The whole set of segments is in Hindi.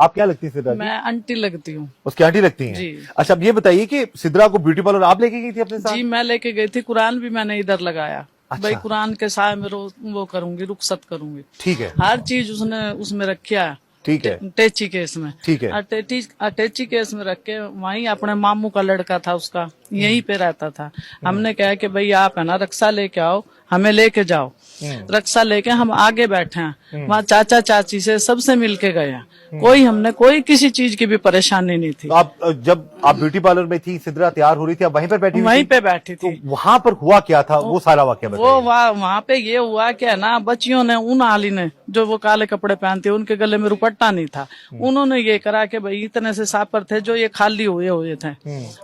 आप क्या लगती है सिद्रा की? मैं आंटी लगती हूँ उसकी आंटी लगती हैं? जी। अच्छा, अब ये बताइए कि सिद्रा को ब्यूटी पार्लर आप लेके गई थी अपने साथ? जी। मैं लेके गई थी, कुरान भी मैंने इधर लगाया। अच्छा। भाई कुरान के साय में वो करूंगी, रुखसत करूंगी। ठीक है, हर चीज उसने उसमें रखा है। ठीक है, टेची केस में। ठीक है। अटैची केस में रख के वहीं अपने मामू का लड़का था उसका, यहीं पे रहता था। हमने कहा कि भाई आप है ना रक्षा लेके आओ, हमें लेके जाओ। रक्षा लेके हम आगे बैठे हैं, वहाँ चाचा चाची से सबसे मिलके गए हैं। हमने कोई किसी चीज की भी परेशानी नहीं थी। तो आप जब आप ब्यूटी पार्लर में थी, सिद्रा तैयार हो रही थी, आप वहीं पर बैठी हुई वहीं थी? पे बैठी थी। तो वहां पर हुआ क्या था, वो सारा वाक्य वो बताइए। वहाँ पे ये हुआ कि ना बच्चियों ने, उन आली ने जो वो काले कपड़े पहनते, उनके गले में रुपट्टा नहीं था। उन्होंने ये करा कि भाई इतने से सापर थे जो ये खाली हुए थे,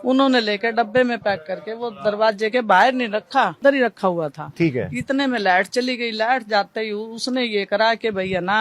उन्होंने लेकर डब्बे में पैक करके वो दरवाजे के बाहर नहीं रखा, अंदर ही रखा हुआ था। ठीक है। इतने में लाइट चली गई। लाइट जाते ही उसने ये करा कि भैया ना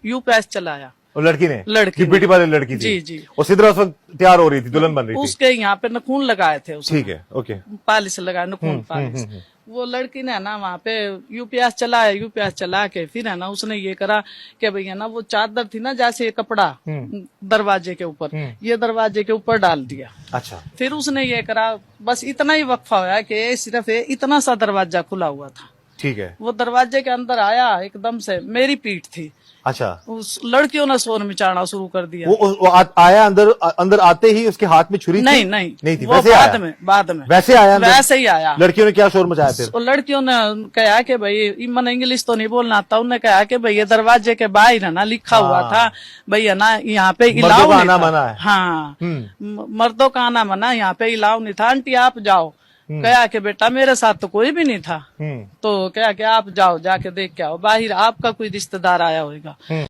यूपीएस चलाया। और लड़की ने? लड़की ब्यूटी पार्लर लड़की थी? जी जी। और सिद्रा उस वक्त तैयार हो रही थी, दुल्हन बन रही थी? उसके यहाँ पे नखून लगाए थे उसने। ठीक है, ओके। पालिश लगाया, नखून पालिश। वो लड़की ने ना वहाँ पे यूपीएस चलाया। यूपीएस चला के फिर है ना उसने ये करा कि भैया ना वो चादर थी ना, जैसे ये कपड़ा दरवाजे के ऊपर, ये दरवाजे के ऊपर डाल दिया। अच्छा। फिर उसने ये करा, बस इतना ही वक्फा हुआ कि सिर्फ इतना सा दरवाजा खुला हुआ था। ठीक है। वो दरवाजे के अंदर आया, एकदम से मेरी पीठ थी। अच्छा। उस लड़कियों ने शोर मचाना शुरू कर दिया। वो आया अंदर आते ही उसके हाथ में छुरी थी? नहीं थी। वो वैसे बाद आया? में बाद में वैसे आया अंदर? वैसे ही आया। लड़कियों ने क्या शोर मचाया फिर? और लड़कियों ने कहा कि भाई मन इंग्लिश तो नहीं बोलना आता, उन्होंने कहा कि भाई ये दरवाजे के बाहर है ना लिखा हुआ था भैया ना यहाँ पे इलाव नहीं था। मना है। हाँ, मर्दों का आना मना, यहाँ पे इलाव नहीं था। आंटी आप जाओ। कहा कि बेटा मेरे साथ तो कोई भी नहीं था। तो क्या कि आप जाओ, जाके देख के आओ, बाहर आपका कोई रिश्तेदार आया होगा।